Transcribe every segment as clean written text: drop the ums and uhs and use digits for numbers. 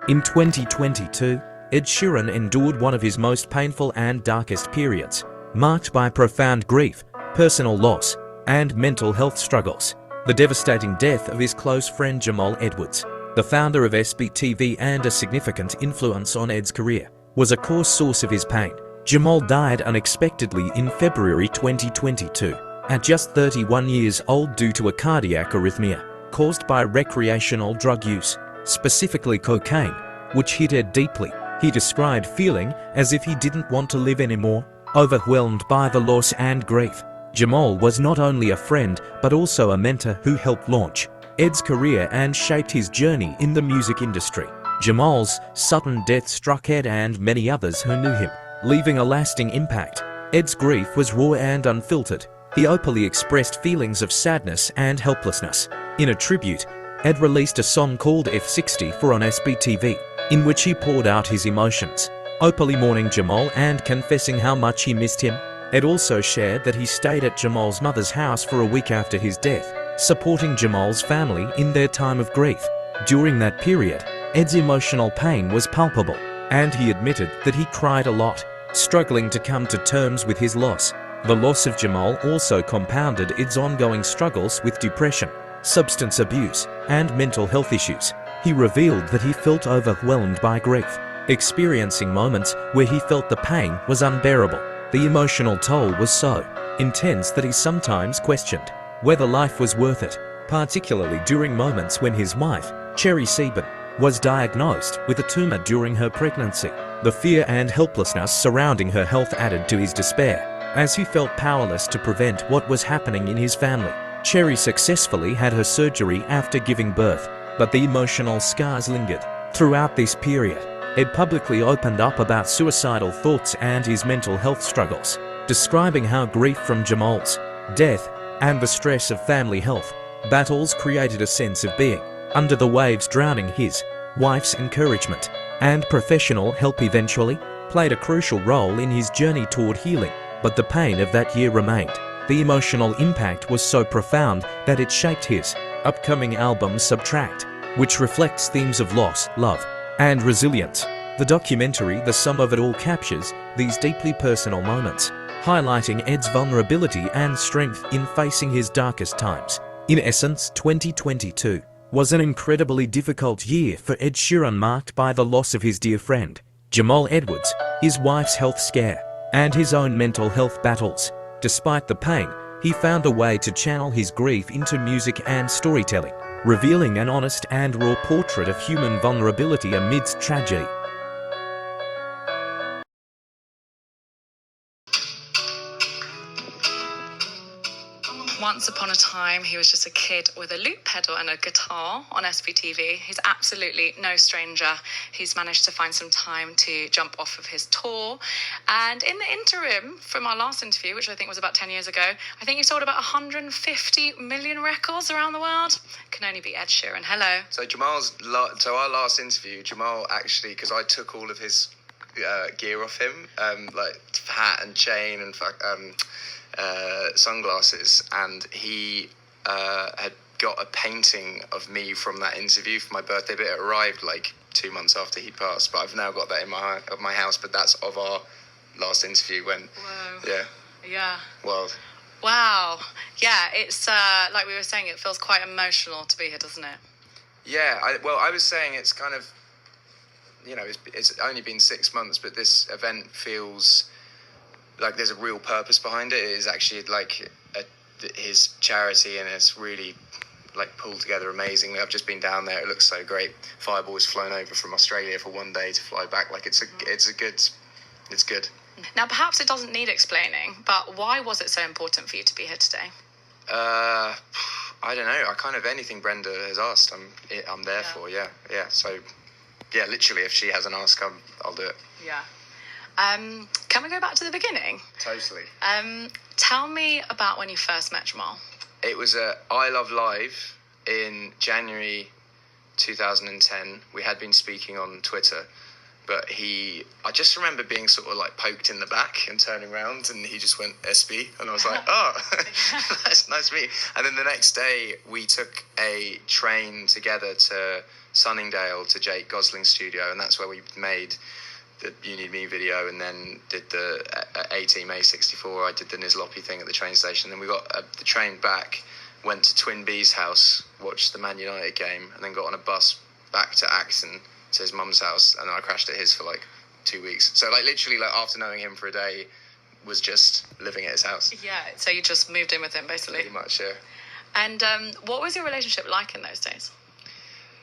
In 2022, Ed Sheeran endured one of his most painful and darkest periods, marked by profound grief, personal loss, and mental health struggles. The devastating death of his close friend Jamal Edwards, the founder of SBTV and a significant influence on Ed's career, was a core source of his pain. Jamal died unexpectedly in February 2022, at just 31 years old due to a cardiac arrhythmia caused by recreational drug use, specifically cocaine, which hit Ed deeply. He described feeling as if he didn't want to live anymore, overwhelmed by the loss and grief. Jamal was not only a friend but also a mentor who helped launch Ed's career and shaped his journey in the music industry. Jamal's sudden death struck Ed and many others who knew him, leaving a lasting impact. Ed's grief was raw and unfiltered. He openly expressed feelings of sadness and helplessness. In a tribute, Ed released a song called F60 on SBTV, in which he poured out his emotions, openly mourning Jamal and confessing how much he missed him. Ed also shared that he stayed at Jamal's mother's house for a week after his death, supporting Jamal's family in their time of grief. During that period, Ed's emotional pain was palpable, and he admitted that he cried a lot, struggling to come to terms with his loss. The loss of Jamal also compounded Ed's ongoing struggles with depression, substance abuse, and mental health issues. He revealed that he felt overwhelmed by grief, experiencing moments where he felt the pain was unbearable. The emotional toll was so intense that he sometimes questioned whether life was worth it, particularly during moments when his wife, Cherry Sieben, was diagnosed with a tumor during her pregnancy. The fear and helplessness surrounding her health added to his despair, as he felt powerless to prevent what was happening in his family. Cherry successfully had her surgery after giving birth, but the emotional scars lingered. Throughout this period, Ed publicly opened up about suicidal thoughts and his mental health struggles, describing how grief from Jamal's death and the stress of family health battles created a sense of being under the waves, drowning. His wife's encouragement and professional help eventually played a crucial role in his journey toward healing, but the pain of that year remained. The emotional impact was so profound that it shaped his upcoming album Subtract, which reflects themes of loss, love, and resilience. The documentary The Sum of It All captures these deeply personal moments, highlighting Ed's vulnerability and strength in facing his darkest times. In essence, 2022 was an incredibly difficult year for Ed Sheeran, marked by the loss of his dear friend, Jamal Edwards, his wife's health scare, and his own mental health battles. Despite the pain, he found a way to channel his grief into music and storytelling, revealing an honest and raw portrait of human vulnerability amidst tragedy. Once upon a time, he was just a kid with a loop pedal and a guitar on SBTV. He's absolutely no stranger. He's managed to find some time to jump off of his tour. And in the interim, from our last interview, which I think was about 10 years ago, I think he sold about 150 million records around the world. Can only be Ed Sheeran. Hello. So our last interview, Jamal actually, because I took all of his gear off him, like hat and chain and sunglasses, and he had got a painting of me from that interview for my birthday, but it arrived like 2 months after he passed. But I've now got that in my house, but that's of our last interview when... Whoa. Yeah. Wild. Wow. Yeah, it's like we were saying, it feels quite emotional to be here, doesn't it? Yeah, I was saying it's kind of, it's only been 6 months, but this event feels like there's a real purpose behind it. It is actually like his charity, and it's really like pulled together amazingly. I've just been down there. It looks so great. Fireball's flown over from Australia for one day to fly back. Like it's good. Now, perhaps it doesn't need explaining, but why was it so important for you to be here today? I don't know. I kind of, anything Brenda has asked, I'm there for. Yeah. So, yeah, literally, if she hasn't asked, I'll do it. Yeah. Can we go back to the beginning? Totally. Tell me about when you first met Jamal. It was at I Love Live in January 2010. We had been speaking on Twitter, But I just remember being sort of like poked in the back and turning around, and he just went SB, and I was like, oh, that's nice to meet you. And then the next day, we took a train together to Sunningdale to Jake Gosling's studio, and that's where we made the You Need Me video, and then did the A-Team A64. I did the Nizloppy thing at the train station. Then we got the train back, went to Twin B's house, watched the Man United game, and then got on a bus back to Acton to his mum's house, and then I crashed at his for like 2 weeks. So like literally, like after knowing him for a day, was just living at his house. Yeah, so you just moved in with him basically. Pretty much, yeah. And what was your relationship like in those days?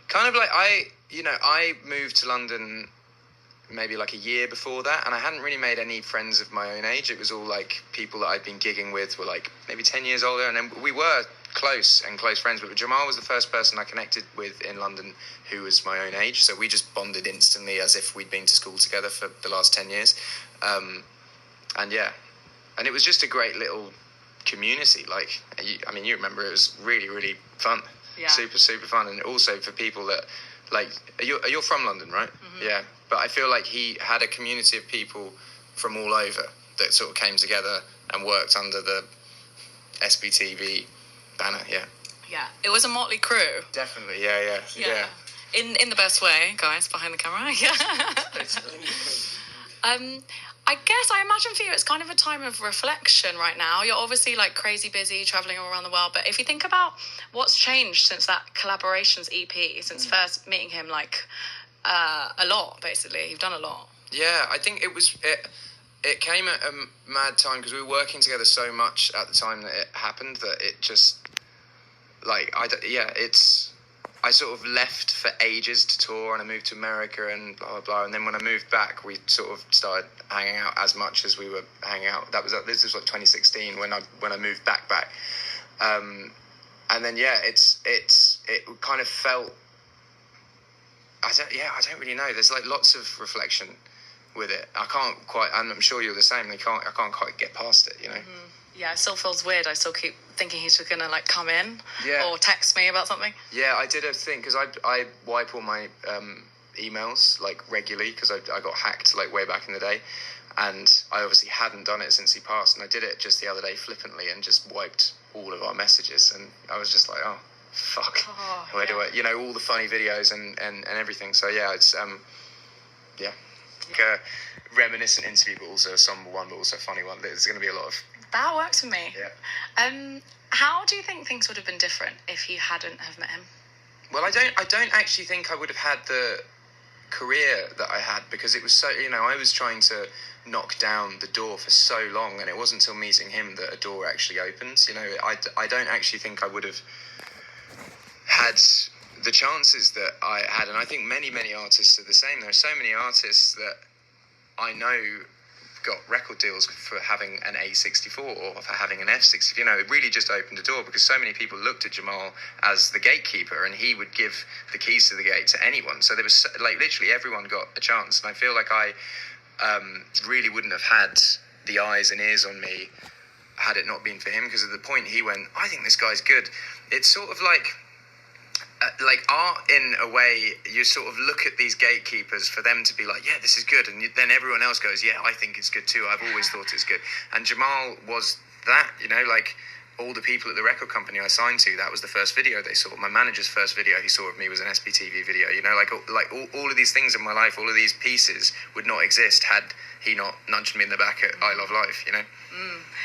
Kind of like I moved to London maybe like a year before that, and I hadn't really made any friends of my own age. It was all like people that I'd been gigging with were like maybe 10 years older, and then we were close friends, but Jamal was the first person I connected with in London who was my own age, so we just bonded instantly as if we'd been to school together for the last 10 years. And it was just a great little community. Like, you remember, it was really, really fun. Yeah. Super, super fun. And also for people that, like, you're from London, right? Mm-hmm. Yeah. But I feel like he had a community of people from all over that sort of came together and worked under the SBTV banner, yeah. Yeah, it was a motley crew. Definitely, yeah. In the best way, guys, behind the camera, yeah. I guess, I imagine for you it's kind of a time of reflection right now. You're obviously like crazy busy travelling all around the world, but if you think about what's changed since that Collaborations EP, since first meeting him, like a lot, basically. You've done a lot. Yeah, I think it came at a mad time because we were working together so much at the time that it happened that it just, like, I sort of left for ages to tour, and I moved to America and blah, blah, blah. And then when I moved back, we sort of started hanging out as much as we were hanging out. This was like 2016 when I moved back. And then, it kind of felt, I don't really know. There's like lots of reflection with it. I'm sure you're the same. I can't quite get past it, you know? Mm-hmm. Yeah, it still feels weird. I still keep thinking he's just going to, like, come in or text me about something. Yeah, I did a thing, because I wipe all my emails, like, regularly, because I got hacked, like, way back in the day. And I obviously hadn't done it since he passed. And I did it just the other day flippantly and just wiped all of our messages. And I was just like, oh, fuck. Where do I... all the funny videos and everything. So, yeah, it's... Like a reminiscent interview, but also a somber one, but also a funny one. There's going to be a lot of... That works for me. Yeah. How do you think things would have been different if you hadn't have met him? Well, I don't actually think I would have had the career that I had, because it was so, I was trying to knock down the door for so long, and it wasn't until meeting him that a door actually opened. I don't actually think I would have had the chances that I had, and I think many, many artists are the same. There are so many artists that I know got record deals for having an A64 or for having an F64. It really just opened a door, because so many people looked at Jamal as the gatekeeper, and he would give the keys to the gate to anyone. So there was, like, literally everyone got a chance. And I feel like I really wouldn't have had the eyes and ears on me had it not been for him, because at the point he went, I think this guy's good. It's sort of like art, in a way. You sort of look at these gatekeepers for them to be like, yeah, this is good, and then everyone else goes, yeah, I think it's good too, I've always thought it's good. And Jamal was that, like all the people at the record company I signed to, that was the first video they saw. My manager's first video he saw of me was an SBTV video. All of these things in my life, all of these pieces would not exist had he not nudged me in the back at I Love Life,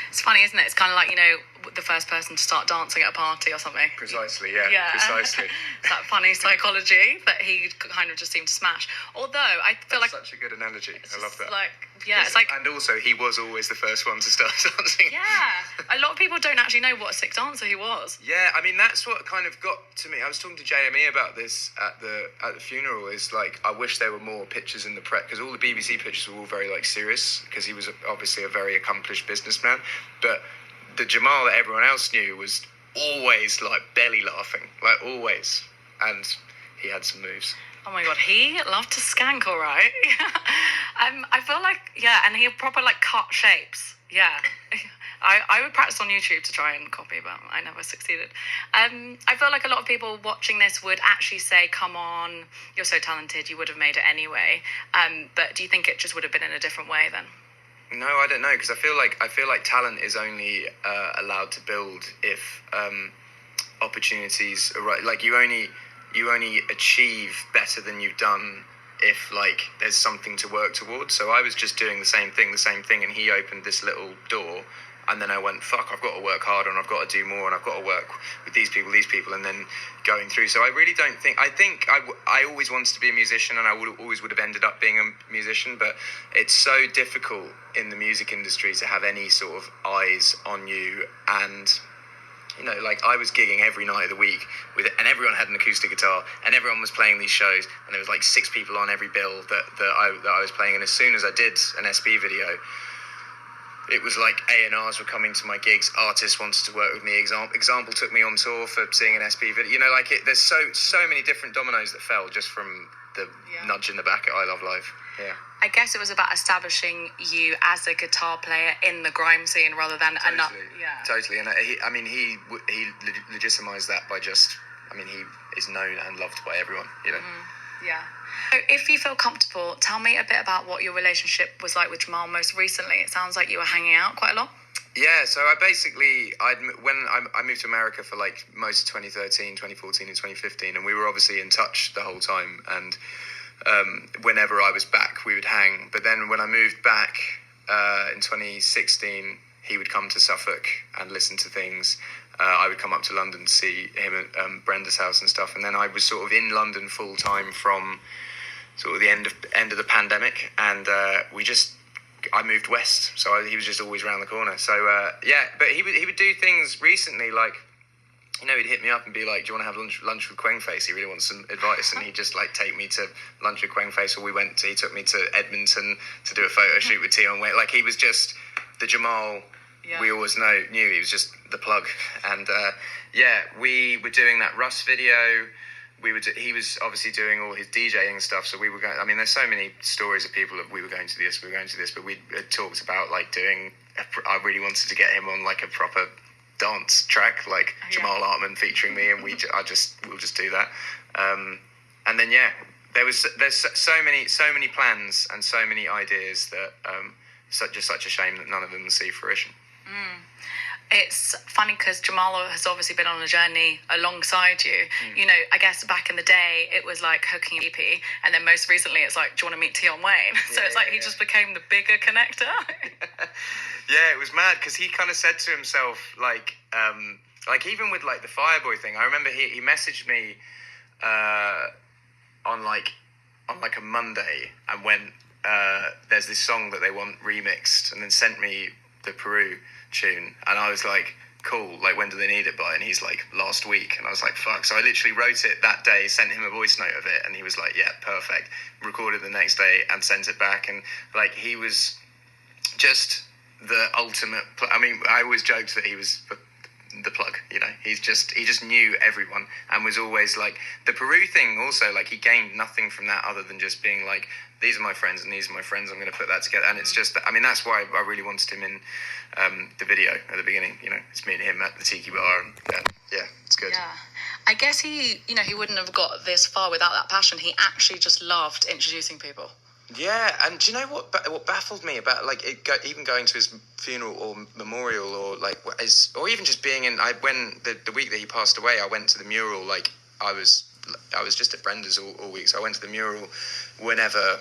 It's funny, isn't it? It's kind of like, the first person to start dancing at a party or something. Precisely, yeah. Precisely. It's that funny psychology that he kind of just seemed to smash. Although, I feel That's such a good analogy. I love that. It's like... And also, he was always the first one to start dancing. Yeah. A lot of people don't actually know what a sick dancer he was. Yeah, that's what kind of got to me. I was talking to JME about this at the funeral, is like, I wish there were more pictures in the press, because all the BBC pictures were all very, like, serious, because he was obviously a very accomplished businessman. But the Jamal that everyone else knew was always, like, belly laughing, like, always. And he had some moves. Oh my God, he loved to skank, all right. I feel like, and he proper, like, cut shapes. Yeah. I would practice on YouTube to try and copy, but I never succeeded. I feel like a lot of people watching this would actually say, come on, you're so talented, you would have made it anyway. But do you think it just would have been in a different way then? No, I don't know, because I feel like talent is only allowed to build if opportunities are right. Like you only achieve better than you've done if like there's something to work towards. So I was just doing the same thing, and he opened this little door, and then I went, fuck, I've got to work harder, and I've got to do more, and I've got to work with these people, and then going through. So I really don't think, I always wanted to be a musician, and I always would have ended up being a musician, but it's so difficult in the music industry to have any sort of eyes on you. And you know, like I was gigging every night of the week and everyone had an acoustic guitar, and everyone was playing these shows, and there was like 6 people on every bill that I was playing. And as soon as I did an SB video, it was like A&Rs were coming to my gigs, artists wanted to work with me. Example took me on tour for seeing an SB video. You know, like there's so many different dominoes that fell just from the nudge in the back at I Love Live. Yeah. I guess it was about establishing you as a guitar player in the grime scene rather than another. Yeah. Totally, and he legitimized that by just, he is known and loved by everyone, you know. Yeah. So if you feel comfortable, tell me a bit about what your relationship was like with Jamal most recently. It sounds like you were hanging out quite a lot. Yeah, so when I moved to America for like most of 2013, 2014 and 2015, and we were obviously in touch the whole time, and whenever I was back, we would hang. But then when I moved back in 2016, he would come to Suffolk and listen to things. I would come up to London to see him at Brenda's house and stuff. And then I was sort of in London full time from sort of the end of the pandemic. And I moved west, so he was just always around the corner. So but he would do things recently, like, you know, he'd hit me up and be like, do you want to have lunch with Quangface? He really wants some advice. And he'd just like take me to lunch with Quangface, or he took me to Edmonton to do a photo shoot with Tion Wayne. Like, he was just the Jamal we always knew. He was just the plug. And we were doing that Russ video. He was obviously doing all his DJing stuff, so we were going. I mean, there's so many stories of people of we were going to this, but we had talked about like doing. I really wanted to get him on like a proper dance track, like Jamal Artman featuring me, and we'll just do that. And then there's so many plans and so many ideas that such a shame that none of them will see fruition. It's funny because Jamal has obviously been on a journey alongside you. You know, I guess back in the day, it was like hooking EP, and then most recently it's like, do you want to meet Tion Wayne? So it's like he just became the bigger connector. Yeah, it was mad because he kind of said to himself, like even with like the Fireboy thing, I remember he messaged me on a Monday and went, there's this song that they want remixed, and then sent me the Peru tune, and I was like, cool, like when do they need it by? And he's like, last week. And I was like, fuck. So I literally wrote it that day, sent him a voice note of it, and he was like, yeah, perfect. Recorded the next day and sent it back. And like, he was just the ultimate I always joked that he was the plug, you know. He just knew everyone, and was always like, the Peru thing also, like, he gained nothing from that other than just being like, these are my friends and these are my friends, I'm going to put that together. And it's just, that's why I really wanted him in the video at the beginning, you know. It's me and him at the Tiki Bar, and it's good. Yeah. I guess he wouldn't have got this far without that passion. He actually just loved introducing people. Yeah, and do you know what baffled me about even going to his funeral or memorial, or like or even just being in? When the week that he passed away, I went to the mural. Like I was just at Brenda's all week, so I went to the mural whenever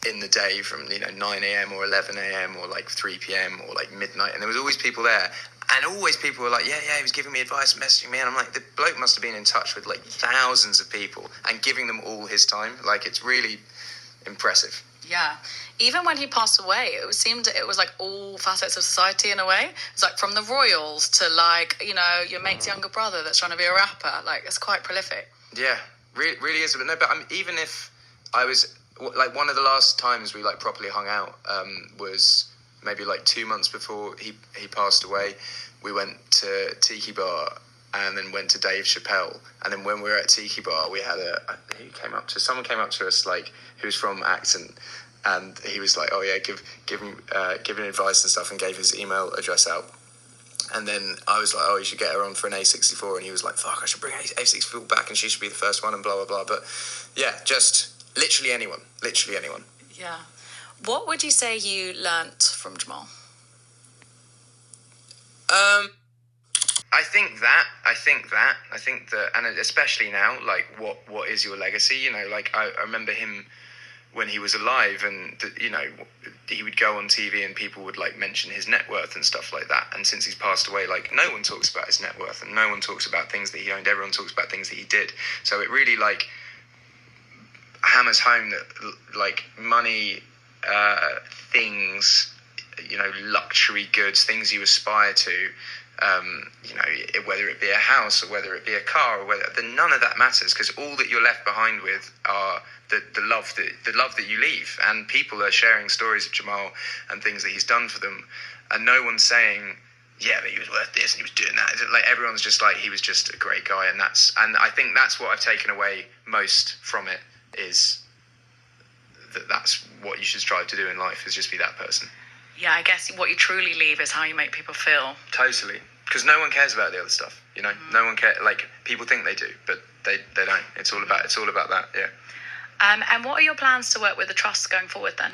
in the day, from 9 a.m. or 11 a.m. or like 3 p.m. or like midnight, and there was always people there. And always people were like, yeah, he was giving me advice, messaging me. And I'm like, the bloke must have been in touch with like thousands of people and giving them all his time. Like, it's really impressive. Yeah. Even when he passed away, it seemed it was like all facets of society in a way. It's like from the royals to like, your mate's younger brother that's trying to be a rapper. Like, it's quite prolific. Yeah, really is. But no, but even if I was, like, one of the last times we like properly hung out was maybe like 2 months before he passed away. We went to Tiki Bar and then went to Dave Chappelle. And then when we were at Tiki Bar, we had someone came up to us, like, who was from Acton, and he was like, oh yeah, give him advice and stuff, and gave his email address out. And then I was like, oh, you should get her on for an A64. And he was like, fuck, I should bring A64 back and she should be the first one and blah, blah, blah. But yeah, just literally anyone. Yeah. What would you say you learnt from Jamal? I think that, and especially now, like, what is your legacy? You know, like, I remember him when he was alive, and you know, he would go on TV and people would like mention his net worth and stuff like that. And since he's passed away, like, no one talks about his net worth and no one talks about things that he owned. Everyone talks about things that he did. So it really like hammers home that like money, things, you know, luxury goods, things you aspire to, you know, whether it be a house or whether it be a car or whether, then none of that matters, because all that you're left behind with are the love that you leave. And people are sharing stories of Jamal and things that he's done for them, and no one's saying, yeah, but he was worth this and he was doing that. Like, everyone's just like, he was just a great guy. And I think that's what I've taken away most from it, is that's what you should strive to do in life, is just be that person. Yeah, I guess what you truly leave is how you make people feel. Totally. Because no one cares about the other stuff, you know. Mm-hmm. No one cares. Like, people think they do, but they don't. It's all about that. Yeah. And what are your plans to work with the trust going forward then?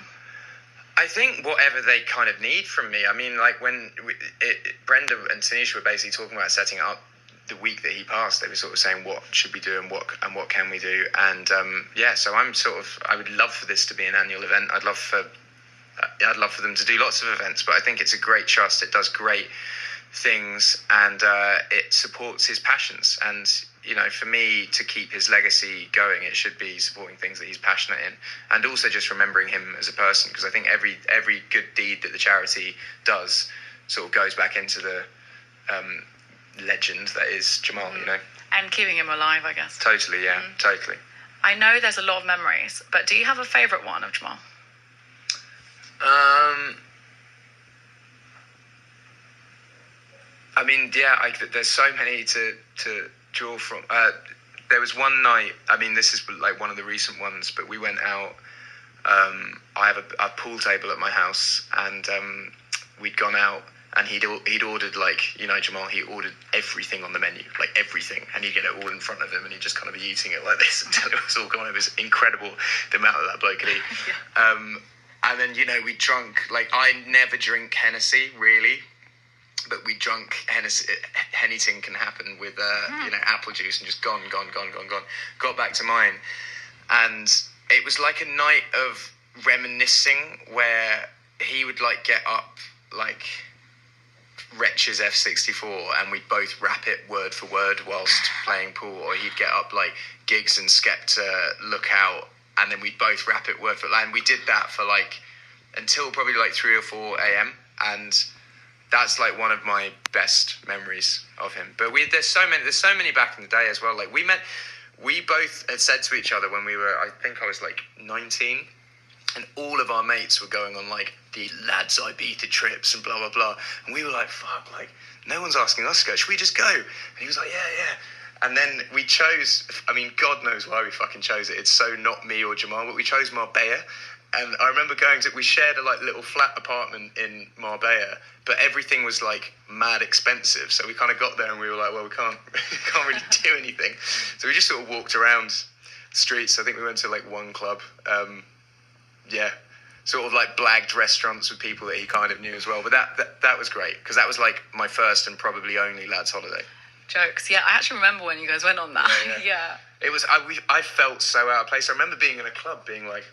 I think whatever they kind of need from me. I mean, like, when Brenda and Tanisha were basically talking about setting up the week that he passed, they were sort of saying, what should we do and what can we do? And yeah, so I would love for this to be an annual event. I'd love for them to do lots of events, but I think it's a great trust. It does great things, and it supports his passions. And, you know, for me to keep his legacy going, it should be supporting things that he's passionate in, and also just remembering him as a person, because I think every good deed that the charity does sort of goes back into the legend that is Jamal, you know. And keeping him alive, I guess. Totally, yeah, totally. I know there's a lot of memories, but do you have a favourite one of Jamal? I mean, yeah, there's so many to draw from. There was one night, I mean, this is like one of the recent ones, but we went out. I have a pool table at my house, and we'd gone out, and he'd ordered, like, you know, Jamal, he ordered everything on the menu, like everything, and he'd get it all in front of him, and he'd just kind of be eating it like this until it was all gone. It was incredible, the amount that bloke could eat. Yeah. And then, you know, we drunk, like, I never drink Hennessy, really, but we drunk Hennessy. Anything can happen with, you know, apple juice, and just gone. Got back to mine, and it was like a night of reminiscing, where he would, like, get up, like, Wretch's F64, and we'd both rap it word for word whilst playing pool, or he'd get up, like, Giggs and Skepta, Look Out, and then we'd both rap it word for word, and we did that for, like, until probably, like, 3 or 4 a.m, and that's, like, one of my best memories of him. But there's so many back in the day as well. Like, we both had said to each other when we were, I think I was, like, 19, and all of our mates were going on, like, the lads Ibiza trips and blah, blah, blah. And we were like, fuck, like, no one's asking us to go. Should we just go? And he was like, yeah. And then we chose, I mean, God knows why we fucking chose it. It's so not me or Jamal, but we chose Marbella. And I remember we shared a, like, little flat apartment in Marbella, but everything was, like, mad expensive. So we kind of got there and we were like, well, we can't really do anything. So we just sort of walked around the streets. I think we went to, like, one club. Yeah, sort of like blagged restaurants with people that he kind of knew as well. But that was great, because that was, like, my first and probably only lads holiday. Jokes. Yeah, I actually remember when you guys went on that. Yeah. It was, I felt so out of place. I remember being in a club being like,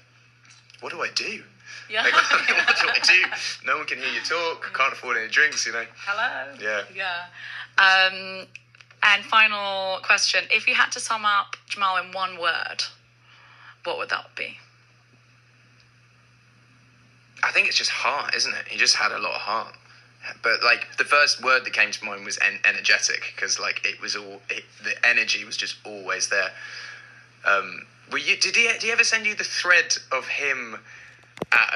what do I do? Yeah. Like, what do I do? No one can hear you talk. Can't afford any drinks, you know. Hello. Yeah. And final question. If you had to sum up Jamal in one word, what would that be? I think it's just heart, isn't it? He just had a lot of heart. But, like, the first word that came to mind was energetic, because, like, it was the energy was just always there. Did he ever send you the thread of him at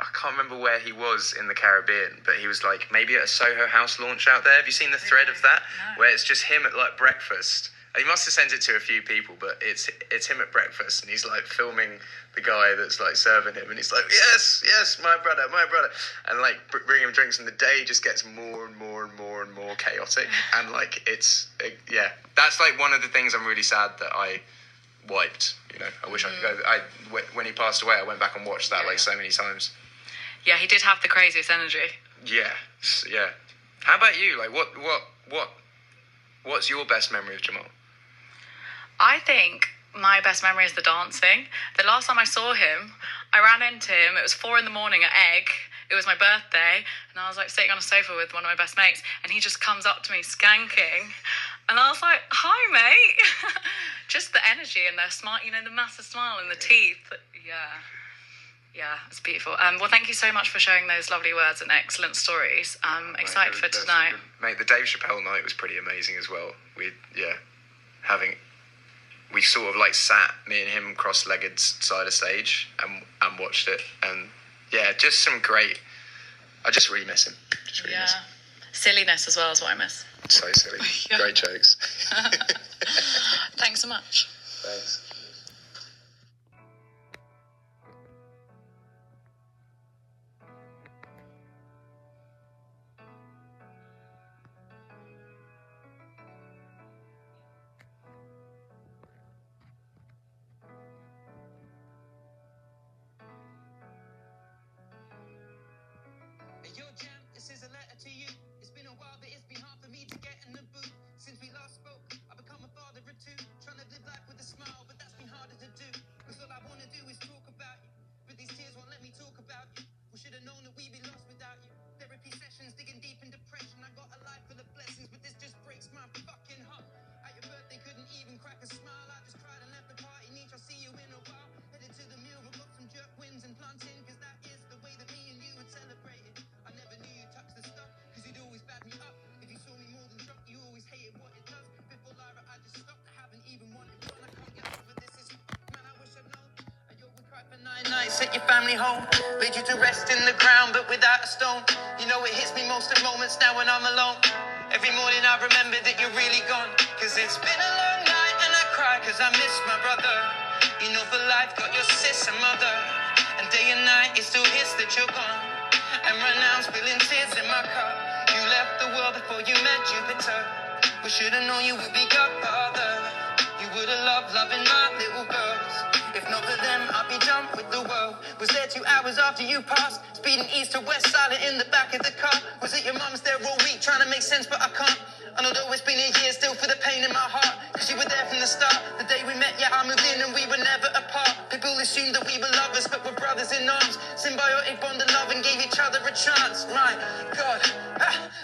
I can't remember where he was in the Caribbean, but he was, like, maybe at a Soho House launch out there? Have you seen the thread of that? No. Where it's just him at, like, breakfast, He must have sent it to a few people, but it's him at breakfast, and he's like filming the guy that's like serving him, and he's like, yes, my brother, and like bring him drinks, and the day just gets more and more and more and more chaotic, and like that's like one of the things I'm really sad that I wiped. You know, I wish I could go. When he passed away, I went back and watched that like so many times. Yeah, he did have the craziest energy. Yeah. How about you? Like, what's your best memory of Jamal? I think my best memory is the dancing. The last time I saw him, I ran into him. It was 4 a.m. at Egg. It was my birthday, and I was like sitting on a sofa with one of my best mates, and he just comes up to me skanking, and I was like, "Hi, mate." Just the energy and the smile, you know, the massive smile and the teeth. Yeah, it's beautiful. Well, thank you so much for sharing those lovely words and excellent stories. I'm excited for tonight. Mate, the Dave Chappelle night was pretty amazing as well. We sort of like sat, me and him cross-legged side of stage and watched it. And yeah, just some great, I just really miss him. Miss him. Silliness as well is what I miss. So silly. Great jokes. Thanks so much. Thanks. Yo, Jam, this is a letter to you. It's been a while, but it's been hard for me to get in the booth. Since we last spoke, I've become a father of two. Trying to live life with a smile, but that's been harder to do. Cause all I wanna do is talk about you. But these tears won't let me talk about you. We should have known that we'd be lost without you. Therapy sessions, digging deep in depression. I got a life full of blessings, but this just breaks my fucking heart. At your birthday, couldn't even crack a smile. I just cried and left the party. Neat, I'll see you in a while. Headed to the mill, we got some jerk wins and planting. Cause that is the way that me and you would celebrate it. I never knew you touched the stuff, cause you'd always back me up. If you saw me more than drunk, you always hated what it does. Before Lyra, I just stopped. I haven't even wanted one. I can't get over this. Is man, I wish I'd known. Yo, we cried for 9 nights, sent your family home. Laid you to rest in the ground, but without a stone. You know it hits me most at moments now when I'm alone. Every morning I remember that you're really gone. Cause it's been a long night and I cry cause I miss my brother. You know for life got your sis and mother. And day and night it still hits that you're gone. And right now I'm spilling tears in my cup. You left the world before you met Jupiter. We should've known you would be godfather. You would've loved loving my little girls. If not for them, I'd be done with the world. Was there 2 hours after you passed, speeding east to west, silent in the back of the car. Was it your mum's there all week, trying to make sense, but I can't. I know though it's been a year, still for the pain in my heart. Cause you were there from the start. The day we met, yeah, I moved in and we were never apart. People assumed that we were lovers, but we're brothers in arms. Symbiotic bond of love and gave each other a chance. My God,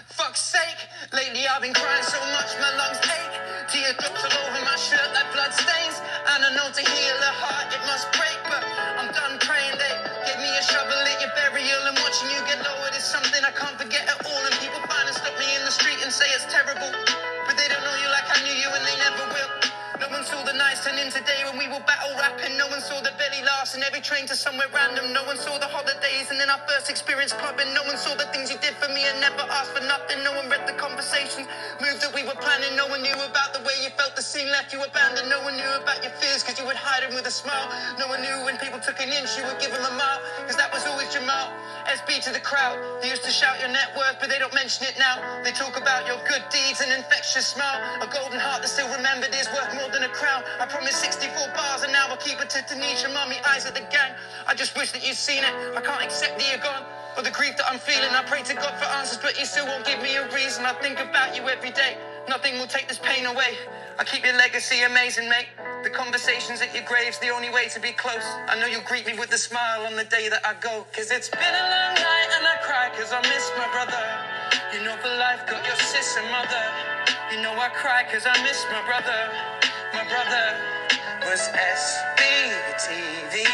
fuck's sake. Lately I've been crying so much, my lungs ache. Teardrops all over my shirt like blood stains. And I know to heal a heart it must break, but I'm done praying. They gave me a shovel at your burial, and watching you get lowered is something I can't forget at all. And people find and stop me in the street and say it's terrible, but they don't know you like I knew you, and they never will. No one saw the nights turn into day when we were battle rapping. No one saw the belly laughs and every train to somewhere random. No one saw the holidays and then our first experience clubbing. No one saw the things you did for me and never asked for nothing. No one read the conversations, moves that we were planning. No one knew about the way you felt the scene left you abandoned. No one knew about your fears cause you would hide them with a smile. No one knew when people took an inch you would give them a mile, cause that was always Jamal. SB to the crowd, they used to shout your net worth but they don't mention it now. They talk about your good deeds and infectious smile. A golden heart that still remembered is worth more than a crown. I promised 64 bars and now I'll keep it to Tanisha, mommy, eyes at the gang. I just wish that you'd seen it. I can't accept that you're gone, or the grief that I'm feeling. I pray to God for answers but he still won't give me a reason. I think about you every day, nothing will take this pain away. I keep your legacy amazing, mate. The conversations at your grave's the only way to be close. I know you'll greet me with a smile on the day that I go. Cause it's been a long night and I cry cause I miss my brother. You know for life got your sis and mother. You know I cry cause I miss my brother. My brother was SBTV.